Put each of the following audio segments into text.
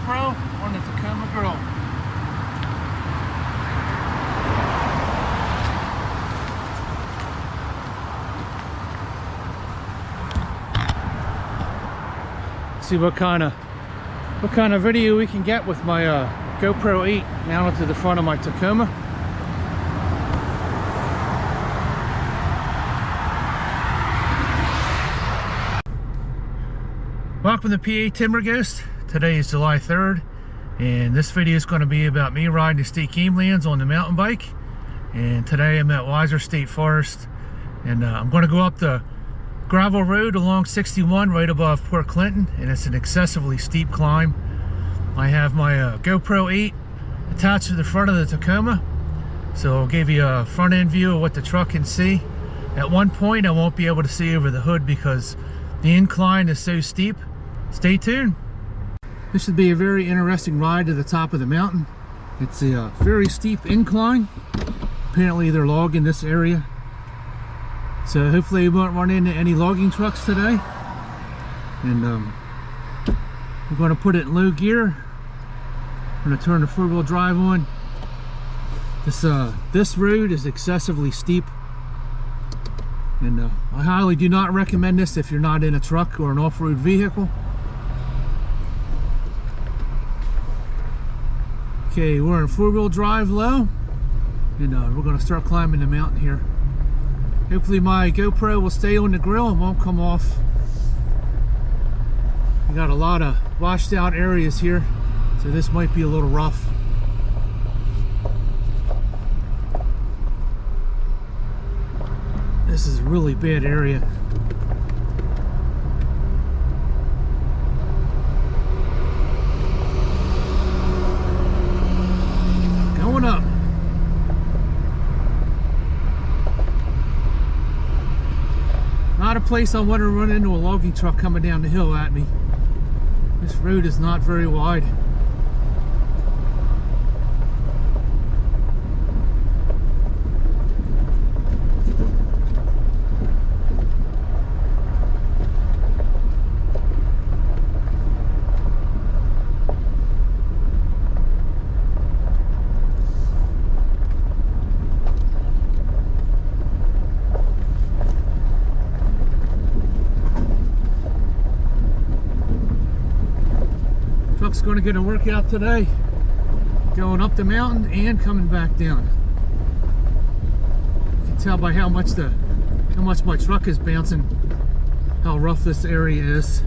GoPro on the Tacoma grill. See what kind of video we can get with my GoPro 8 mounted to the front of my Tacoma. Welcome to PA Timber Ghost. Today is July 3rd, and this video is going to be about me riding the state game lands on the mountain bike. And today I'm at Weiser State Forest, and I'm going to go up the gravel road along 61 right above Port Clinton, and it's an excessively steep climb. I have my GoPro 8 attached to the front of the Tacoma, so I'll give you a front end view of what the truck can see. At one point I won't be able to see over the hood because the incline is so steep. Stay tuned. This should be a very interesting ride to the top of the mountain. It's a very steep incline. Apparently they're logging this area, so hopefully we won't run into any logging trucks today. And we're going to put it in low gear. I'm going to turn the four-wheel drive on. This road is excessively steep, and I highly do not recommend this if you're not in a truck or an off-road vehicle. Okay, we're in four-wheel drive low, and we're going to start climbing the mountain here. Hopefully my GoPro will stay on the grill and won't come off. We got a lot of washed out areas here, so this might be a little rough. This is a really bad area. Going up. Not a place I want to run into a logging truck coming down the hill at me. This road is not very wide. Truck's going to get a workout today, going up the mountain and coming back down. You can tell by how much my truck is bouncing, how rough this area is.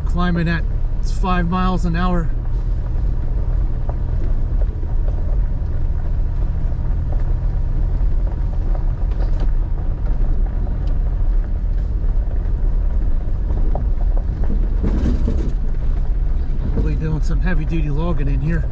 Climbing at 5 miles an hour. Doing some heavy duty logging in here.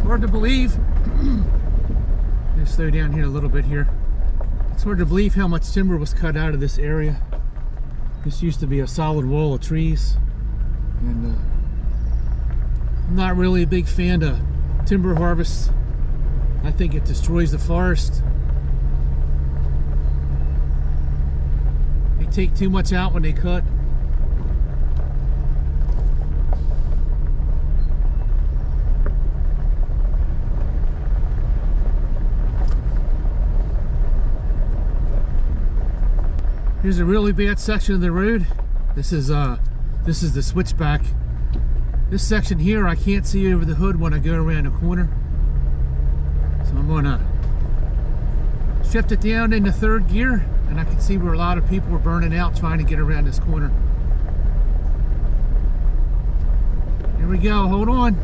Hard to believe. Just slow down here a little bit here. It's hard to believe how much timber was cut out of this area. This used to be a solid wall of trees, and I'm not really a big fan of timber harvest. I think it destroys the forest. They take too much out when they cut. Here's a really bad section of the road. This is the switchback. This section here I can't see over the hood when I go around the corner. So I'm gonna shift it down into third gear, and I can see where a lot of people are burning out trying to get around this corner. Here we go, hold on.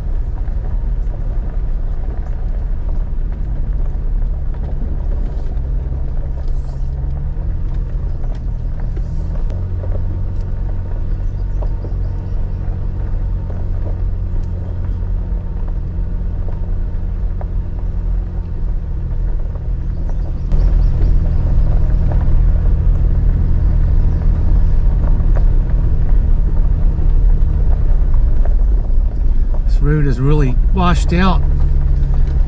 road is really washed out.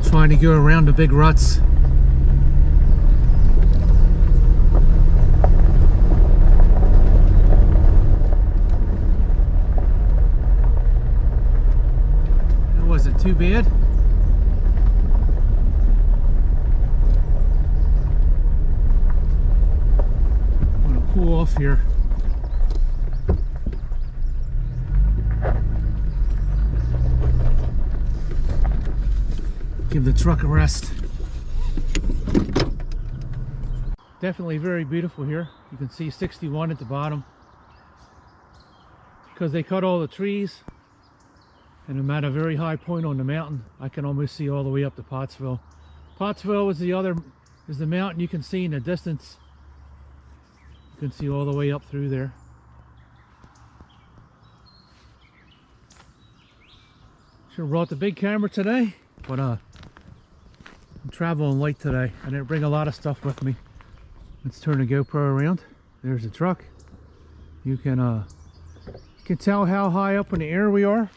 Trying to go around the big ruts. That wasn't too bad. I'm gonna pull off here. Give the truck a rest. Definitely very beautiful here. You can see 61 at the bottom. Because they cut all the trees and I'm at a very high point on the mountain, I can almost see all the way up to Pottsville. Pottsville is the mountain you can see in the distance. You can see all the way up through there. Should have brought the big camera today, but I'm traveling light today. I didn't bring a lot of stuff with me. Let's turn the GoPro around. There's the truck. You can tell how high up in the air we are.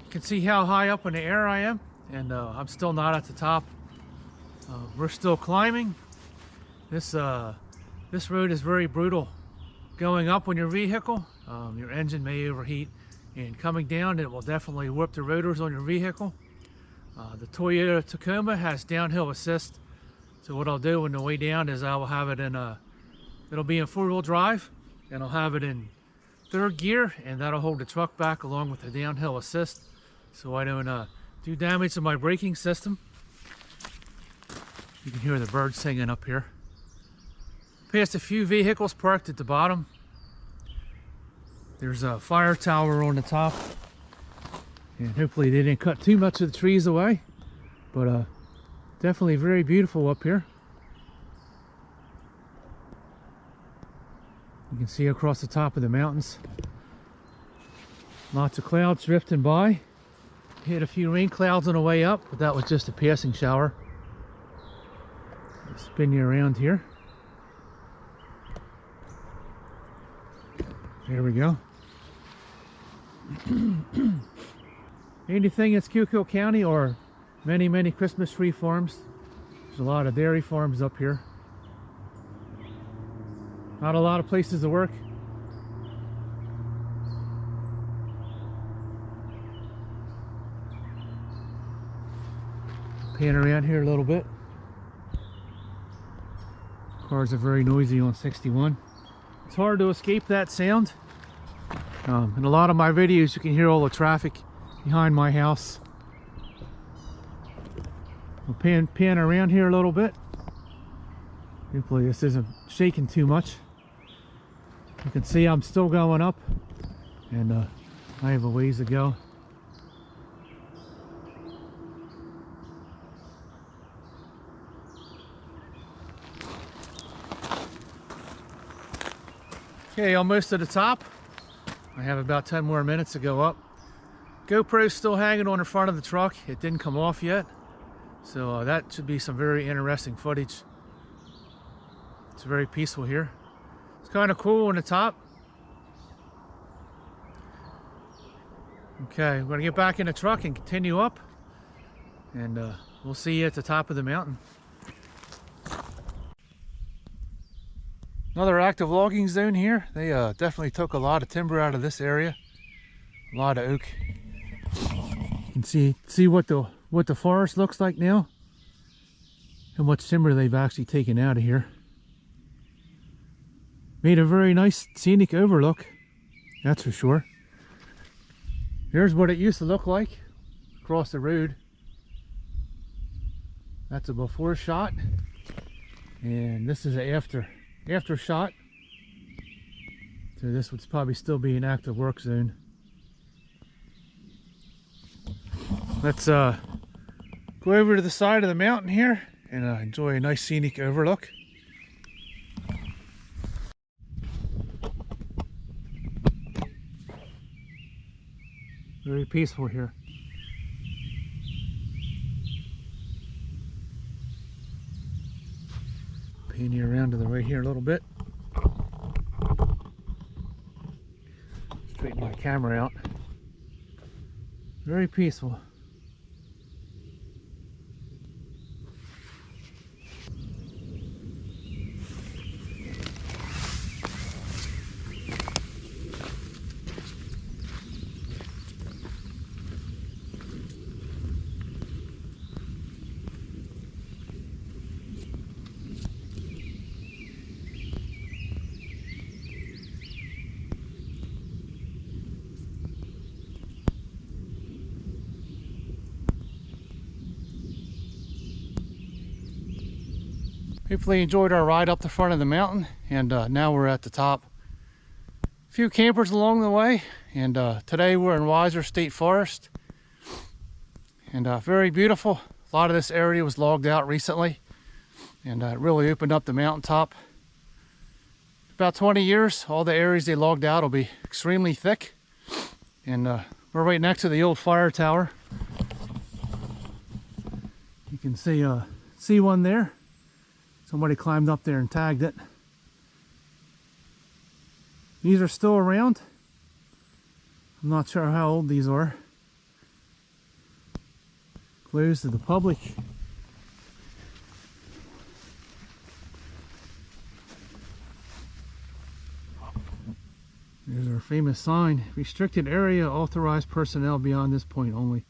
You can see how high up in the air I am, and I'm still not at the top. We're still climbing. This road is very brutal. Going up on your vehicle, your engine may overheat, and coming down it will definitely warp the rotors on your vehicle. The Toyota Tacoma has downhill assist, so what I'll do on the way down is I will have it in it'll be in 4-wheel drive, and I'll have it in 3rd gear, and that'll hold the truck back along with the downhill assist, so I don't do damage to my braking system. You can hear the birds singing up here. Passed a few vehicles parked at the bottom. There's a fire tower on the top. And hopefully they didn't cut too much of the trees away, but definitely very beautiful up here. You can see across the top of the mountains. Lots of clouds drifting by. Hit a few rain clouds on the way up, but that was just a passing shower. I'll spin you around here. There we go. Anything in Schuylkill County or many Christmas tree farms. There's a lot of dairy farms up here. Not a lot of places to work. Pan around here a little bit. Cars are very noisy on 61. It's hard to escape that sound. In a lot of my videos you can hear all the traffic behind my house. We'll pan around here a little bit. Hopefully this isn't shaking too much. You can see I'm still going up, and I have a ways to go. Okay, almost to the top. I have about 10 more minutes to go up. GoPro's still hanging on the front of the truck. It didn't come off yet. So that should be some very interesting footage. It's very peaceful here. It's kind of cool on the top. Okay, we're going to get back in the truck and continue up. And we'll see you at the top of the mountain. Another active logging zone here. They definitely took a lot of timber out of this area. A lot of oak. You can see what the forest looks like now. How much timber they've actually taken out of here. Made a very nice scenic overlook, that's for sure. Here's what it used to look like across the road. That's a before shot, and this is an after shot. So this would probably still be an active work zone. Let's go over to the side of the mountain here and enjoy a nice scenic overlook. Very peaceful here. Pan you around to the right here a little bit. Straighten my camera out. Very peaceful. Hopefully you enjoyed our ride up the front of the mountain, and now we're at the top. A few campers along the way, and today we're in Weiser State Forest, and very beautiful. A lot of this area was logged out recently, and it really opened up the mountaintop. About 20 years, all the areas they logged out will be extremely thick, and we're right next to the old fire tower. You can see one there. Somebody climbed up there and tagged it. These are still around. I'm not sure how old these are. Closed to the public. There's our famous sign. Restricted area, authorized personnel beyond this point only.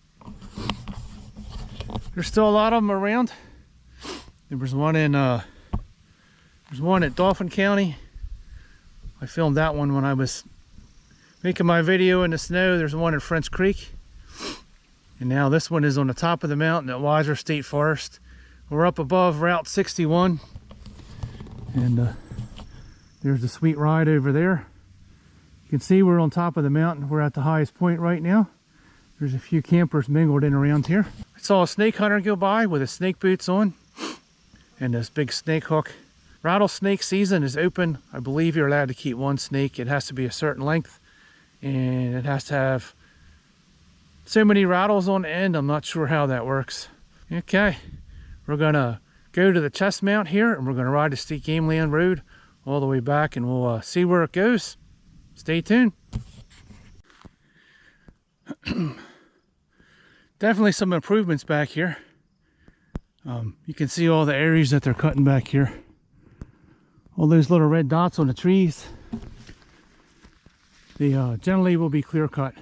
There's still a lot of them around. There was one in there's one at Dauphin County. I filmed that one when I was making my video in the snow. There's one in French Creek. And now this one is on the top of the mountain at Weiser State Forest. We're up above Route 61. And there's a sweet ride over there. You can see we're on top of the mountain. We're at the highest point right now. There's a few campers mingled in around here. I saw a snake hunter go by with his snake boots on and this big snake hook. Rattlesnake season is open. I believe you're allowed to keep one snake. It has to be a certain length, and it has to have so many rattles on the end. I'm not sure how that works. Okay, we're gonna go to the chest mount here, and we're gonna ride the State Game Land Road all the way back, and we'll see where it goes. Stay tuned. Definitely some improvements back here. You can see all the areas that they're cutting back here. All those little red dots on the trees, they generally will be clear cut.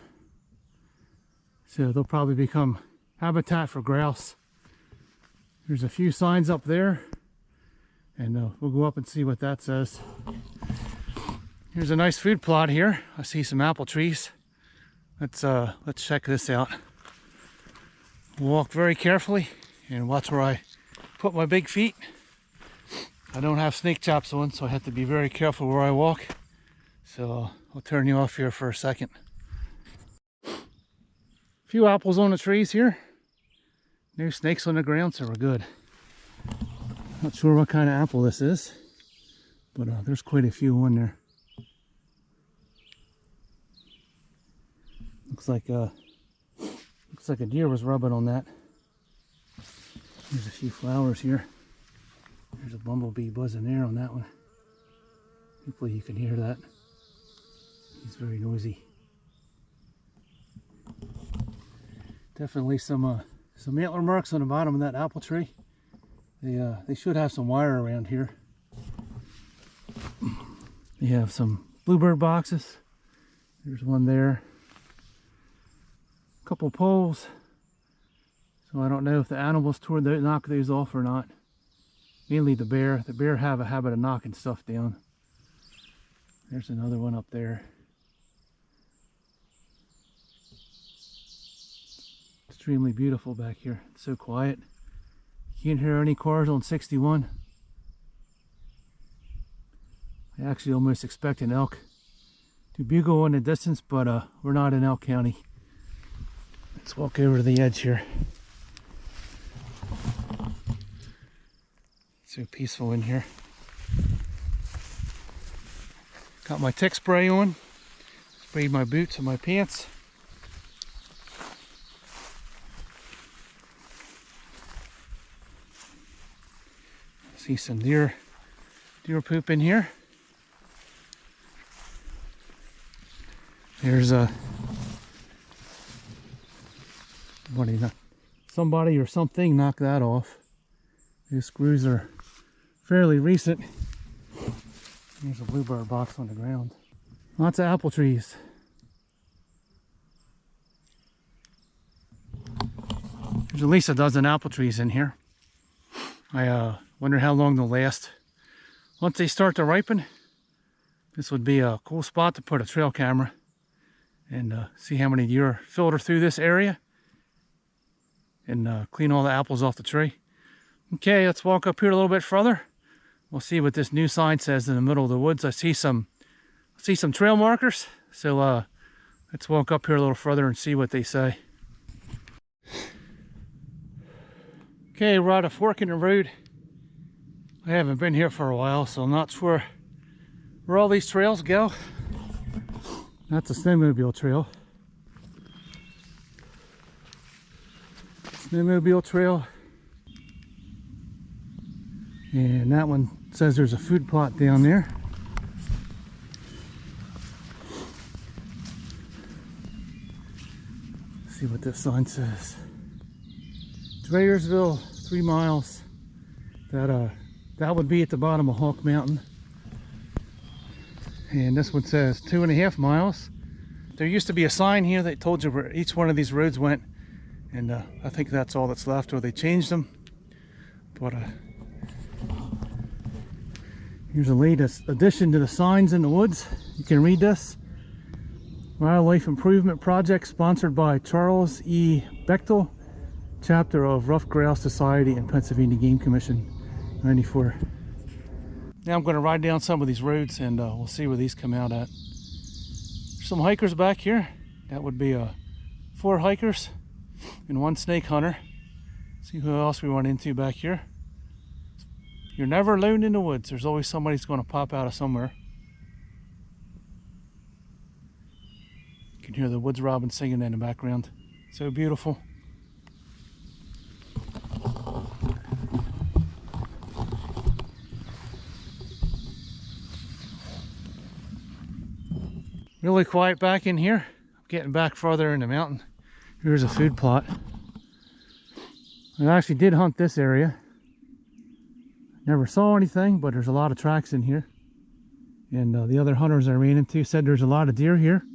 So they'll probably become habitat for grouse. There's a few signs up there, and we'll go up and see what that says. Here's a nice food plot here. I see some apple trees. Let's check this out. Walk very carefully and watch where I put my big feet. I don't have snake chaps on, so I have to be very careful where I walk. So I'll turn you off here for a second. A few apples on the trees here. No snakes on the ground, so we're good. Not sure what kind of apple this is, but there's quite a few on there. Looks like a deer was rubbing on that. There's a few flowers here. There's a bumblebee buzzing there on that one. Hopefully you can hear that. He's very noisy. Definitely some antler marks on the bottom of that apple tree. They should have some wire around here. They have some bluebird boxes. There's one there. A couple poles. So I don't know if the animals knock those off or not. Mainly the bear. The bear have a habit of knocking stuff down. There's another one up there. Extremely beautiful back here. It's so quiet. You can't hear any cars on 61. I actually almost expect an elk to bugle in the distance, but we're not in Elk County. Let's walk over to the edge here. It's so peaceful in here. Got my tick spray on. Sprayed my boots and my pants. See some deer poop in here. There's Somebody or something knocked that off. These screws are fairly recent. There's a bluebird box on the ground. Lots of apple trees. There's at least a dozen apple trees in here. I wonder how long they'll last. Once they start to ripen, this would be a cool spot to put a trail camera and see how many deer filter through this area and clean all the apples off the tree. Okay, let's walk up here a little bit further. We'll see what this new sign says in the middle of the woods. I see some trail markers. So let's walk up here a little further and see what they say. Okay, we're at a fork in the road. I haven't been here for a while, so I'm not sure where all these trails go. That's a snowmobile trail. Snowmobile trail. And that one says there's a food plot down there. Let's see what this sign says. Dreyersville, 3 miles. That would be at the bottom of Hawk Mountain. And this one says 2.5 miles. There used to be a sign here that told you where each one of these roads went. And I think that's all that's left, or they changed them. But here's the latest addition to the signs in the woods. You can read this. Wildlife Improvement Project sponsored by Charles E. Bechtel, chapter of Rough Grouse Society and Pennsylvania Game Commission, 94. Now I'm going to ride down some of these roads and we'll see where these come out at. There's some hikers back here. That would be 4 hikers and 1 snake hunter. See who else we run into back here. You're never alone in the woods. There's always somebody who's going to pop out of somewhere. You can hear the woods robin singing in the background. So beautiful. Really quiet back in here. I'm getting back farther in the mountain. Here's a food plot. I actually did hunt this area. Never saw anything, but there's a lot of tracks in here. And the other hunters I ran into said there's a lot of deer here.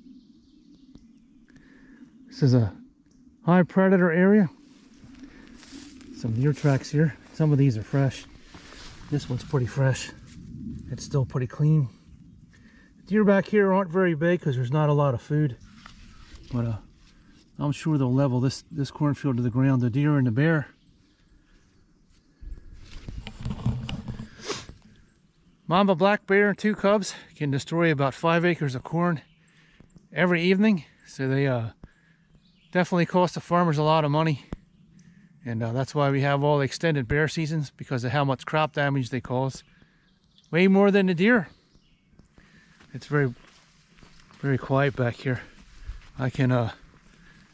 This is a high predator area. Some deer tracks here. Some of these are fresh. This one's pretty fresh. It's still pretty clean. Deer back here aren't very big because there's not a lot of food, but I'm sure they'll level this cornfield to the ground. The deer and the bear. Mama black bear and 2 cubs can destroy about 5 acres of corn every evening, so they definitely cost the farmers a lot of money, and that's why we have all the extended bear seasons, because of how much crop damage they cause. Way more than the deer. It's very, very quiet back here. I can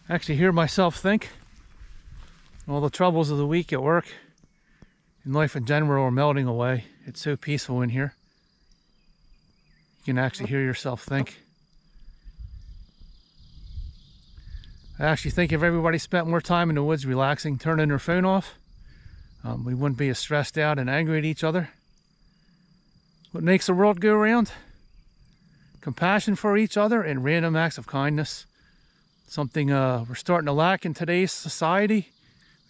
actually hear myself think. All the troubles of the week at work and life in general are melting away. It's so peaceful in here. You can actually hear yourself think. I actually think if everybody spent more time in the woods relaxing, turning their phone off, we wouldn't be as stressed out and angry at each other. What makes the world go round? Compassion for each other and random acts of kindness. Something we're starting to lack in today's society.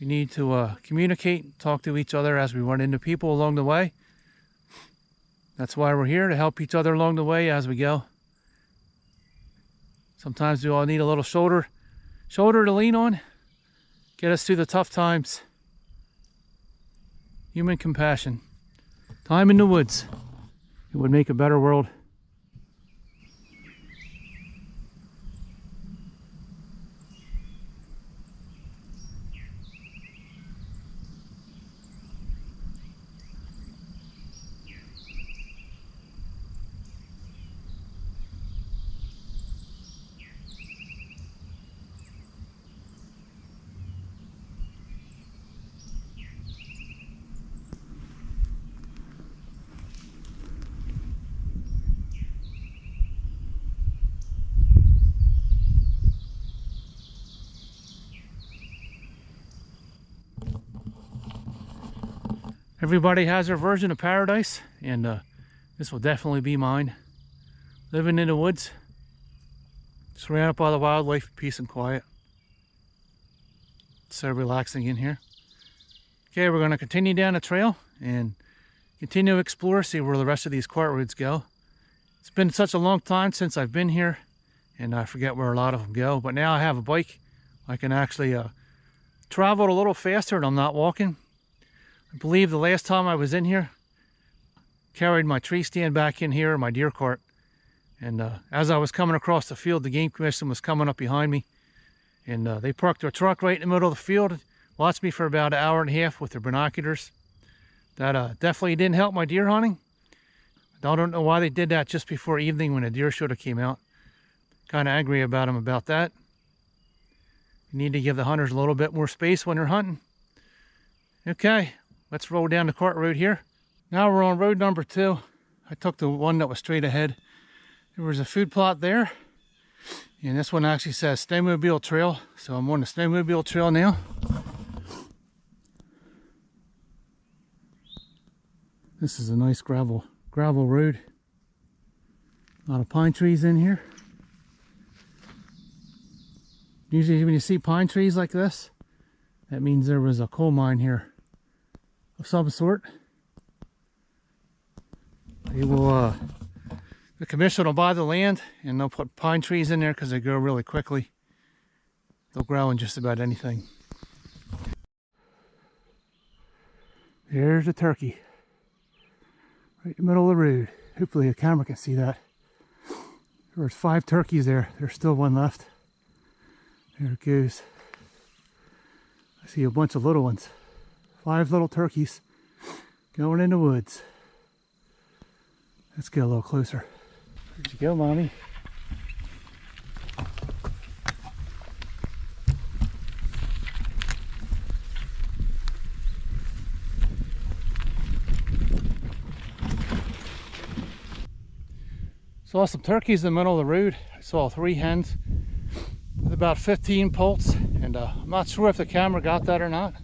We need to communicate, talk to each other as we run into people along the way. That's why we're here, to help each other along the way as we go. Sometimes we all need a little shoulder to lean on, get us through the tough times. Human compassion. Time in the woods. It would make a better world. Everybody has their version of paradise, and this will definitely be mine. Living in the woods, surrounded by the wildlife, peace and quiet. So relaxing in here. Okay, we're going to continue down the trail and continue to explore, see where the rest of these cart roads go. It's been such a long time since I've been here, and I forget where a lot of them go. But now I have a bike. I can actually travel a little faster and I'm not walking. I believe the last time I was in here, carried my tree stand back in here, my deer cart. And as I was coming across the field, the Game Commission was coming up behind me. And they parked their truck right in the middle of the field, watched me for about an hour and a half with their binoculars. That definitely didn't help my deer hunting. I don't know why they did that just before evening when the deer should have came out. Kind of angry about them about that. You need to give the hunters a little bit more space when they're hunting. Okay, let's roll down the cart road here. Now we're on road number 2. I took the one that was straight ahead. There was a food plot there. And this one actually says Snowmobile Trail. So I'm on the Snowmobile Trail now. This is a nice gravel road. A lot of pine trees in here. Usually when you see pine trees like this, that means there was a coal mine here of some sort. They will, the commission will buy the land and they'll put pine trees in there because they grow really quickly. They'll grow in just about anything. There's a turkey. Right in the middle of the road. Hopefully the camera can see that. There was 5 turkeys there. There's still one left. There it goes. I see a bunch of little ones. 5 little turkeys going in the woods. Let's get a little closer. Where'd you go, Mommy? Saw some turkeys in the middle of the road. I saw 3 hens with about 15 poults, and I'm not sure if the camera got that or not.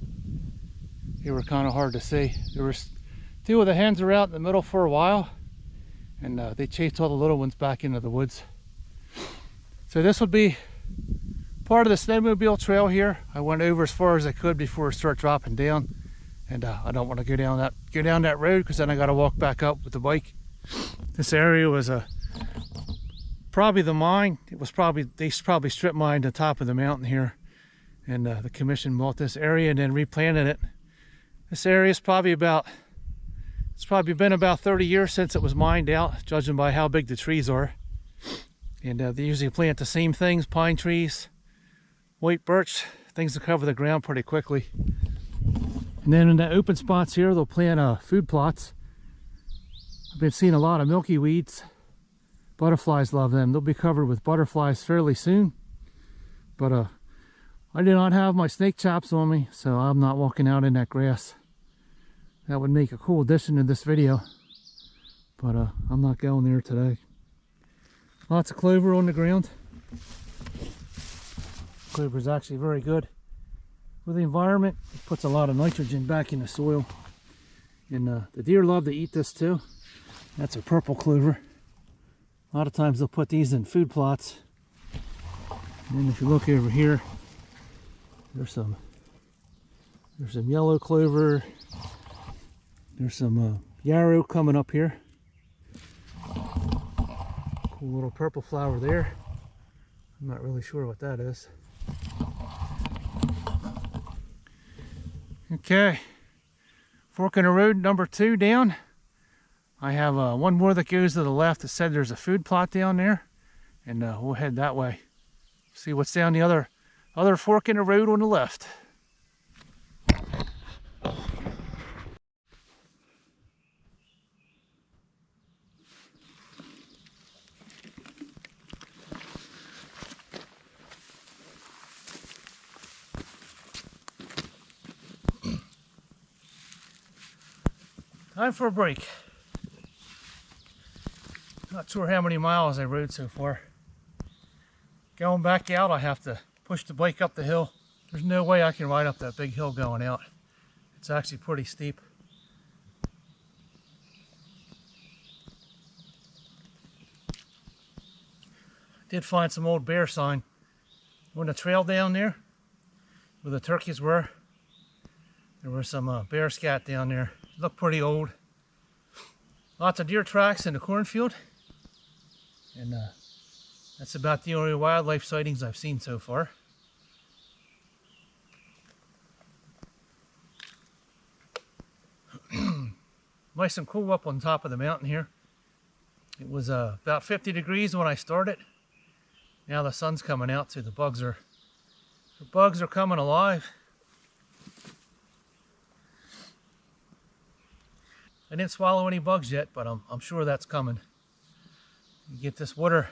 They were kind of hard to see. There was 2 of the hens were out in the middle for a while, and they chased all the little ones back into the woods. So this would be part of the Snowmobile Trail here. I went over as far as I could before it started dropping down, and I don't want to go down that road because then I got to walk back up with the bike. This area was probably the mine. They probably strip mined the top of the mountain here, and the commission bought this area and then replanted it. This area is probably been about 30 years since it was mined out, judging by how big the trees are. And they usually plant the same things: pine trees, white birch, things that cover the ground pretty quickly. And then in the open spots here, they'll plant food plots. I've been seeing a lot of milky weeds. Butterflies love them. They'll be covered with butterflies fairly soon. But I do not have my snake chaps on me, so I'm not walking out in that grass. That would make a cool addition to this video. But I'm not going there today. Lots of clover on the ground. Clover is actually very good for the environment. It puts a lot of nitrogen back in the soil. And the deer love to eat this too. That's a purple clover. A lot of times they'll put these in food plots. And then if you look over here, there's some yellow clover. There's some yarrow coming up here. Cool little purple flower there. I'm not really sure what that is. Okay, fork in the road number 2 down. I have one more that goes to the left that said there's a food plot down there, and we'll head that way. See what's down the other fork in the road on the left. Time for a break. Not sure how many miles I rode so far. Going back out, I have to push the bike up the hill. There's no way I can ride up that big hill going out. It's actually pretty steep. Did find some old bear sign on the trail down there where the turkeys were. There were some bear scat down there. Looked pretty old. Lots of deer tracks in the cornfield. And that's about the only wildlife sightings I've seen so far. Nice and cool up on top of the mountain here. It was about 50 degrees when I started. Now the sun's coming out, so the bugs are coming alive. I didn't swallow any bugs yet, but I'm sure that's coming. You get this water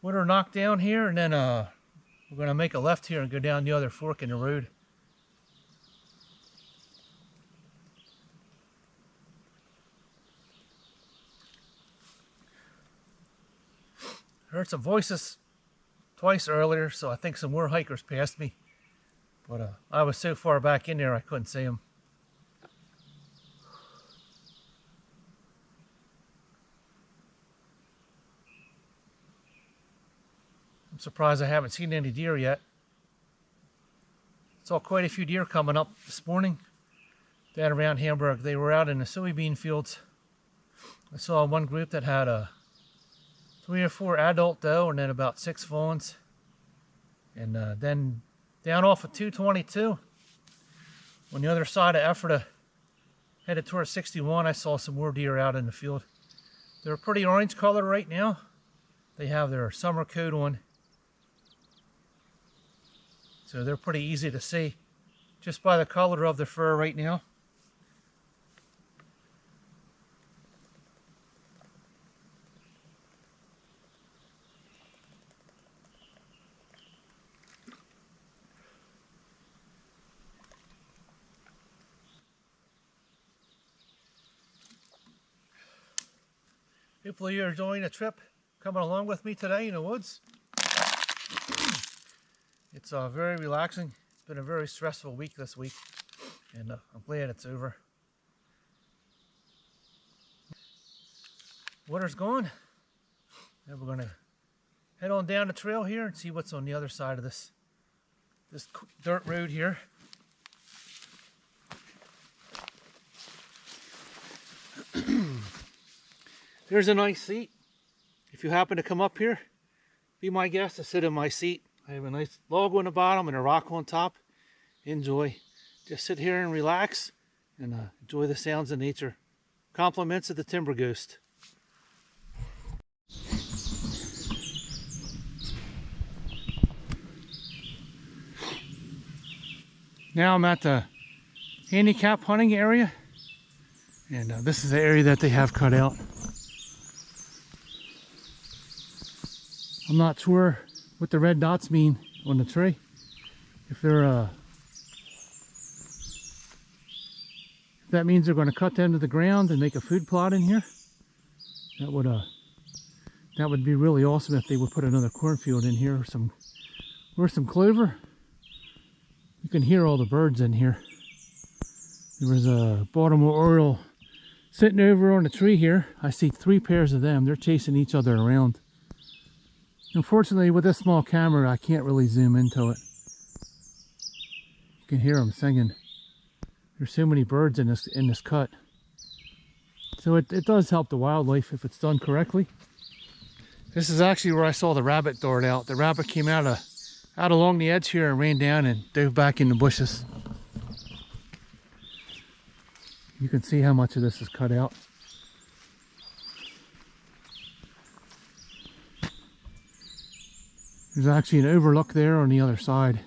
knocked down here, and then we're going to make a left here and go down the other fork in the road. Heard some voices twice earlier, so I think some more hikers passed me. But I was so far back in there I couldn't see them. I'm surprised I haven't seen any deer yet. Saw quite a few deer coming up this morning down around Hamburg. They were out in the soybean fields. I saw one group that had 3 or 4 adult doe and then about 6 fawns. And then down off of 222 on the other side of Ephrata, headed towards 61, I saw some more deer out in the field. They're pretty orange color right now. They have their summer coat on, so they're pretty easy to see just by the color of their fur right now. Hopefully you're enjoying the trip coming along with me today in the woods. It's very relaxing. It's been a very stressful week this week, and I'm glad it's over. Water's gone. Now we're going to head on down the trail here and see what's on the other side of this dirt road here. There's a nice seat. If you happen to come up here, be my guest to sit in my seat. I have a nice log on the bottom and a rock on top. Enjoy. Just sit here and relax and enjoy the sounds of nature. Compliments of the Timber Ghost. Now I'm at the Handicap hunting area, and this is the area that they have cut out. I'm not sure what the red dots mean on the tree. If they're if that means they're going to cut them to the ground and make a food plot in here, that would be really awesome if they would put another cornfield in here or some clover. You can hear all the birds in here. There was a Baltimore Oriole sitting over on the tree here. I see 3 pairs of them. They're chasing each other around. Unfortunately, with this small camera, I can't really zoom into it. You can hear them singing. There's so many birds in this cut. So it does help the wildlife if it's done correctly. This is actually where I saw the rabbit dart out. The rabbit came out along the edge here and ran down and dove back in the bushes. You can see how much of this is cut out. There's actually an overlook there on the other side.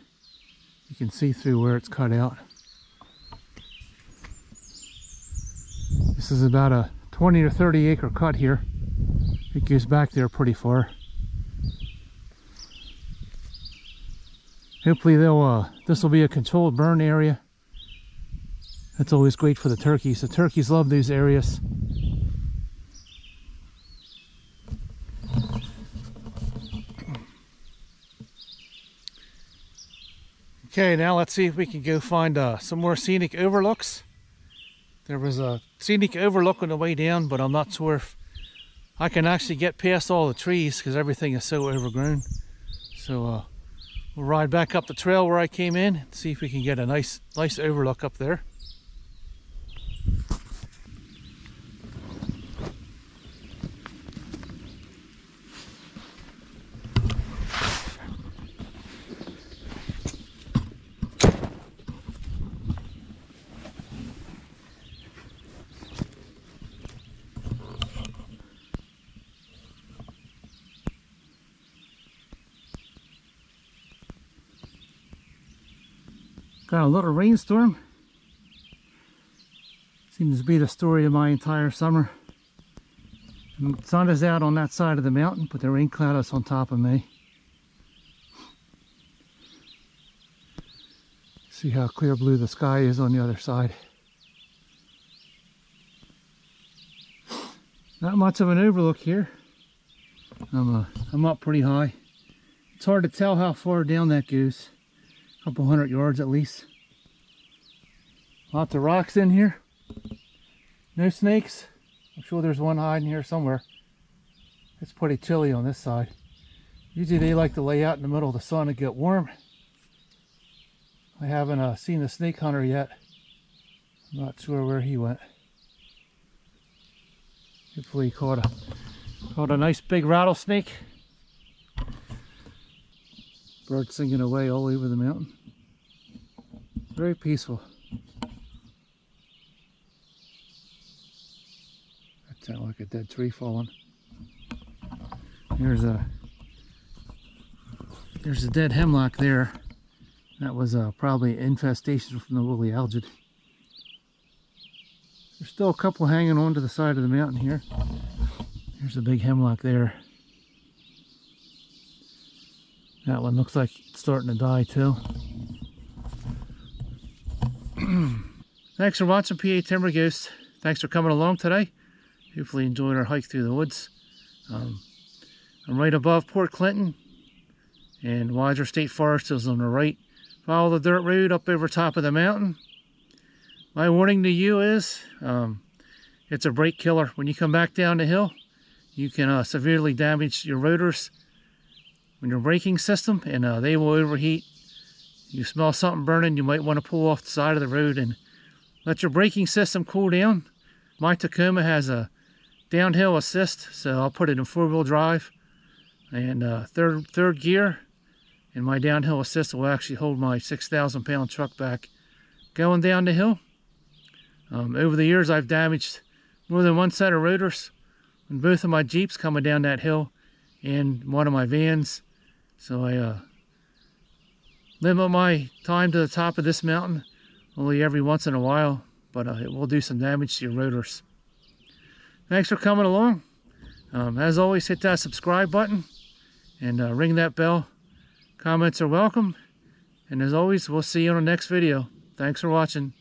You can see through where it's cut out. This is about a 20 or 30 acre cut here. It goes back there pretty far. Hopefully this will be a controlled burn area. That's always great for the turkeys. The turkeys love these areas. Okay, now let's see if we can go find some more scenic overlooks. There was a scenic overlook on the way down, but I'm not sure if I can actually get past all the trees because everything is so overgrown. So we'll ride back up the trail where I came in and see if we can get a nice overlook up there. Got a little rainstorm. Seems to be the story of my entire summer. And the sun is out on that side of the mountain, but the rain cloud is on top of me. See how clear blue the sky is on the other side. Not much of an overlook here. I'm up pretty high. It's hard to tell how far down that goes. Couple 100 yards at least. Lots of rocks in here. No snakes. I'm sure there's one hiding here somewhere. It's pretty chilly on this side. Usually they like to lay out in the middle of the sun and get warm. I haven't seen a snake hunter yet. I'm not sure where he went. Hopefully he caught a nice big rattlesnake. Birds singing away all over the mountain. Very peaceful. That sounds like a dead tree falling. There's a dead hemlock there. That was probably infestation from the woolly algid. There's still a couple hanging on to the side of the mountain here. There's a big hemlock there. That one looks like it's starting to die too. Thanks for watching PA Timber Ghost. Thanks for coming along today. Hopefully you enjoyed our hike through the woods. I'm right above Port Clinton, and Weiser State Forest is on the right. Follow the dirt road up over top of the mountain. My warning to you is, it's a brake killer. When you come back down the hill, you can severely damage your rotors in your braking system, and they will overheat. You smell something burning, you might want to pull off the side of the road and let your braking system cool down. My Tacoma has a downhill assist, so I'll put it in 4-wheel drive and third gear, and my downhill assist will actually hold my 6,000-pound truck back going down the hill. Over the years I've damaged more than one set of rotors on both of my Jeeps coming down that hill and one of my vans. So I limit my time to the top of this mountain only every once in a while, but it will do some damage to your rotors. Thanks for coming along. As always, hit that subscribe button and ring that bell. Comments are welcome. And as always, we'll see you on the next video. Thanks for watching.